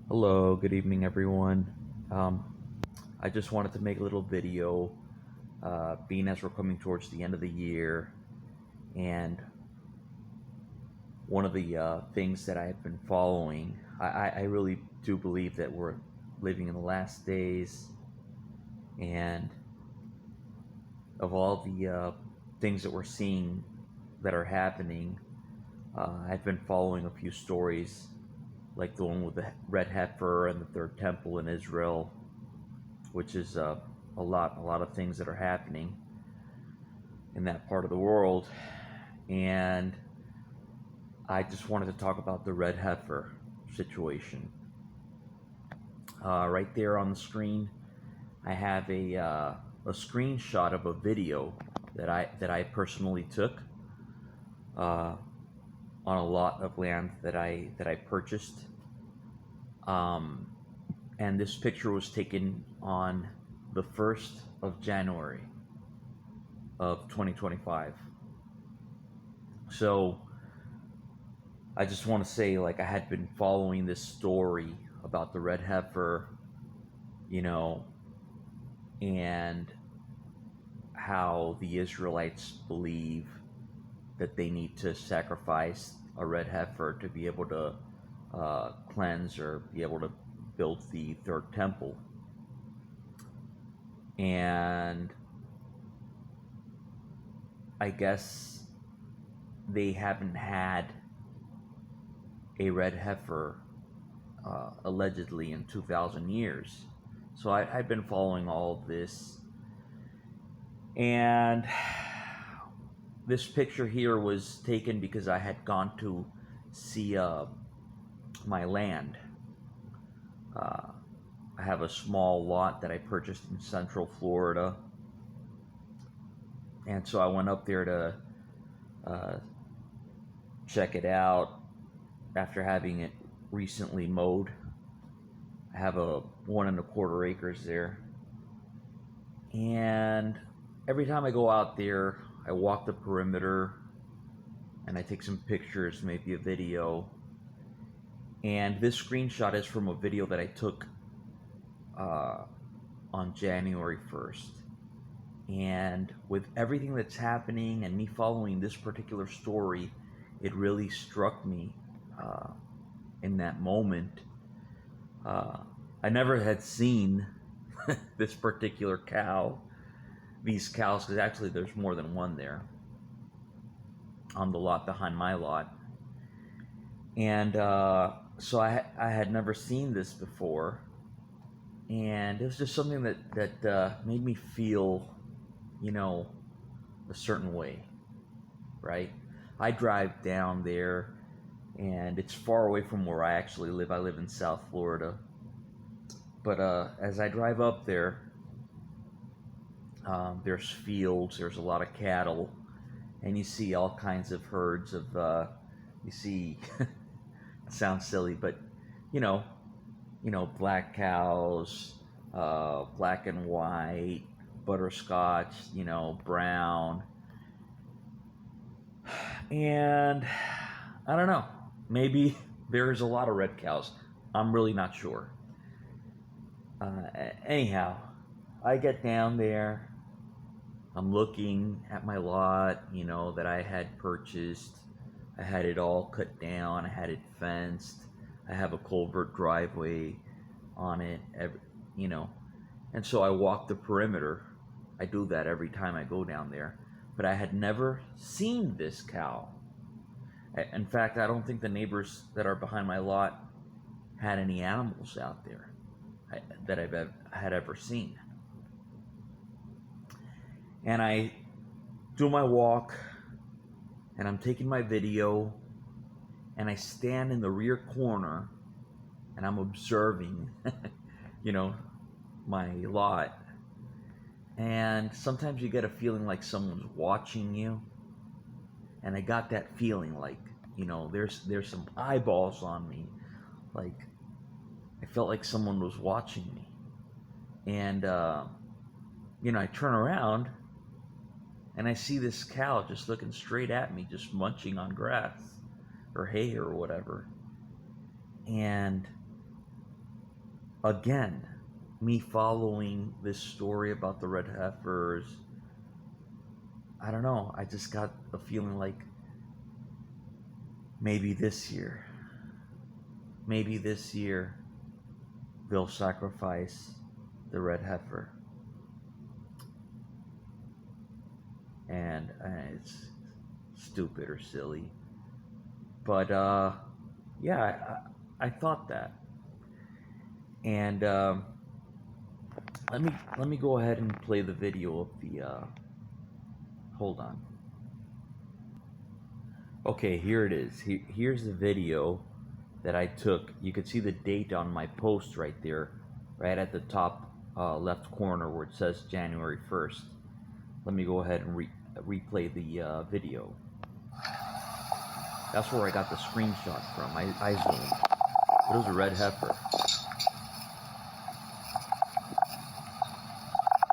Hello, good evening, everyone. I just wanted to make a little video, being as we're coming towards the end of the year, and one of the things that I've been following, I really do believe that we're living in the last days, and of all the things that we're seeing that are happening, I've been following a few stories, like the one with the red heifer and the third temple in Israel, which is a lot of things that are happening in that part of the world. And I just wanted to talk about the red heifer situation. Right there on the screen, I have a screenshot of a video that I personally took uh, on a lot of land that I purchased. Um, and this picture was taken on the 1st of January of 2025. So I just want to say, like, I had been following this story about the red heifer, you know, and how the Israelites believe that they need to sacrifice a red heifer to be able to cleanse or be able to build the third temple. And I guess they haven't had a red heifer allegedly in 2,000 years. So I've been following all of this. And this picture here was taken because I had gone to see my land. I have a small lot that I purchased in Central Florida. And so I went up there to uh, check it out after having it recently mowed. I have a 1.25 acres there. And every time I go out there, I walk the perimeter and I take some pictures, maybe a video. And this screenshot is from a video that I took uh, on January 1st. And with everything that's happening and me following this particular story, it really struck me uh, in that moment. I never had seen this particular cow, these cows, because actually there's more than one there on the lot behind my lot. And so I had never seen this before. And it was just something that made me feel, you know, a certain way, right? I drive down there, and it's far away from where I actually live. I live in South Florida. But as I drive up there, there's fields, there's a lot of cattle, and you see all kinds of herds of, you see, it sounds silly, but you know, black cows, black and white, butterscotch, brown. And I don't know, maybe there's a lot of red cows. I'm really not sure. Anyhow, I get down there. I'm looking at my lot, that I had purchased. I had it all cut down. I had it fenced. I have a culvert driveway on it, you know. And so I walk the perimeter. I do that every time I go down there. But I had never seen this cow. In fact, I don't think the neighbors that are behind my lot had any animals out there that had ever seen. And I do my walk, and I'm taking my video, and I stand in the rear corner, and I'm observing, my lot. And sometimes you get a feeling like someone's watching you, and I got that feeling like, there's some eyeballs on me, like I felt like someone was watching me. And I turn around, and I see this cow just looking straight at me, just munching on grass or hay or whatever. And again, me following this story about the red heifers, I don't know, I just got a feeling like maybe this year they'll sacrifice the red heifer. And it's stupid or silly. But yeah, I thought that. And let me go ahead and play the video of the hold on. Okay, here it is. Here's the video that I took. You can see the date on my post right there, right at the top left corner where it says January 1st. Let me go ahead and replay the video. That's where I got the screenshot from. I zoomed. It was a red heifer.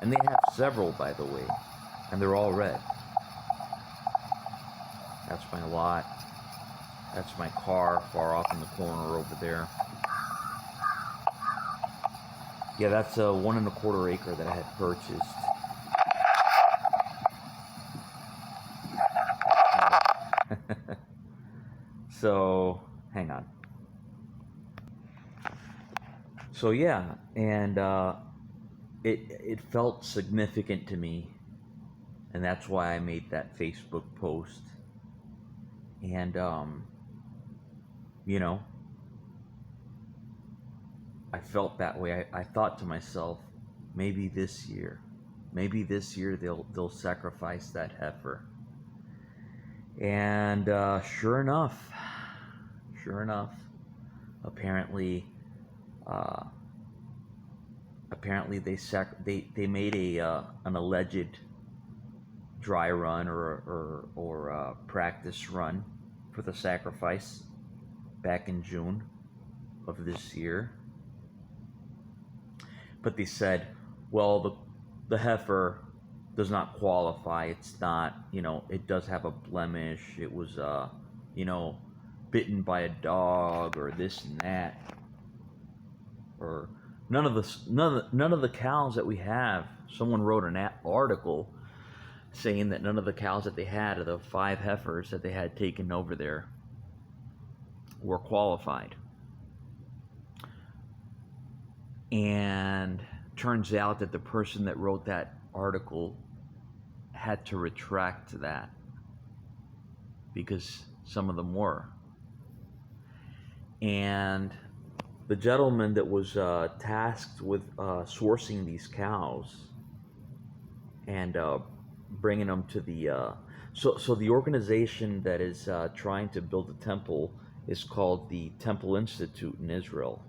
And they have several, by the way, and they're all red. That's my lot. That's my car far off in the corner over there. Yeah, that's a 1.25 acre that I had purchased. So, hang on. So yeah, and it felt significant to me, and that's why I made that Facebook post. And you know, I felt that way. I thought to myself, maybe this year they'll sacrifice that heifer. And sure enough, apparently they made an alleged dry run or practice run for the sacrifice back in June of this year. But they said, well, the heifer does not qualify. It's not, it does have a blemish. It was, bitten by a dog or this and that. Or none of the cows that we have. Someone wrote an article saying that none of the cows that they had, of the 5 heifers that they had taken over there, were qualified. And turns out that the person that wrote that article had to retract that because some of them were. And the gentleman that was tasked with sourcing these cows and bringing them to the so the organization that is trying to build a temple is called the Temple Institute in Israel.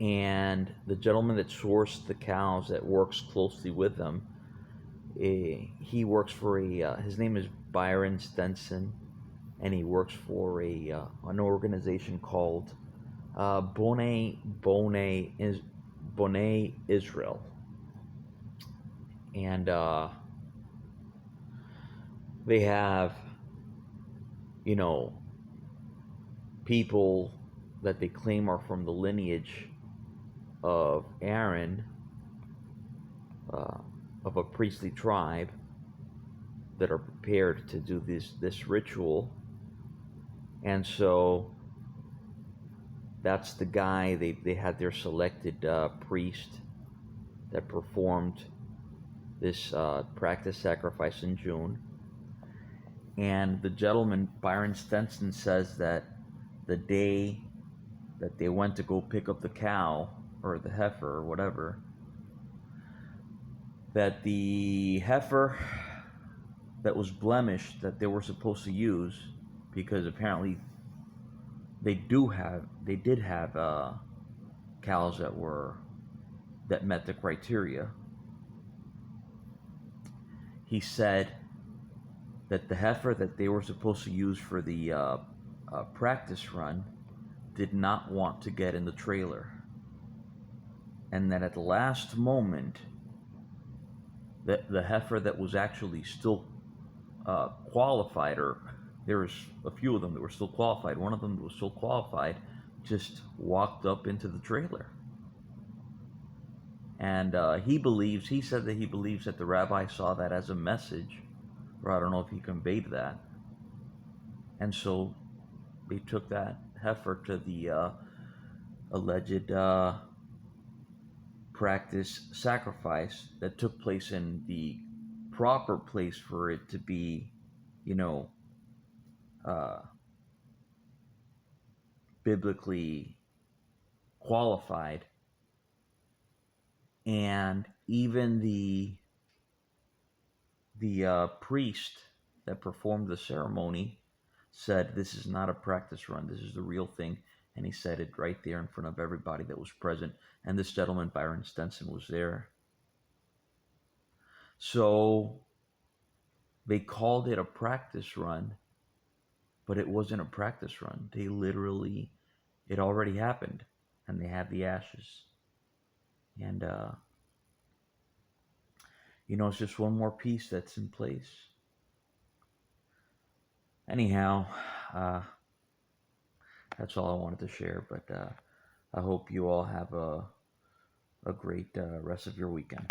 And the gentleman that sourced the cows, that works closely with them, he works for his name is Byron Stenson, and he works for an organization called Bonei Israel. And they have, people that they claim are from the lineage of Aaron, of a priestly tribe, that are prepared to do this ritual. And so that's the guy, they had their selected priest that performed this practice sacrifice in June. And the gentleman, Byron Stenson, says that the day that they went to go pick up the cow, or the heifer, or whatever, that the heifer that was blemished, that they were supposed to use, because apparently they did have cows that met the criteria. He said that the heifer that they were supposed to use for the practice run did not want to get in the trailer, and that at the last moment, the heifer that was actually still qualified, or there was a few of them that were still qualified, one of them that was still qualified, just walked up into the trailer. And he said that he believes that the rabbi saw that as a message, or I don't know if he conveyed that. And so they took that heifer to the alleged practice sacrifice that took place in the proper place for it to be, you know, uh, biblically qualified. And even the priest that performed the ceremony said, "This is not a practice run. This is the real thing." And he said it right there in front of everybody that was present. And this gentleman, Byron Stenson, was there. So they called it a practice run, but it wasn't a practice run. They literally, it already happened, and they had the ashes. And, it's just one more piece that's in place. Anyhow, uh, that's all I wanted to share, but I hope you all have a great rest of your weekend.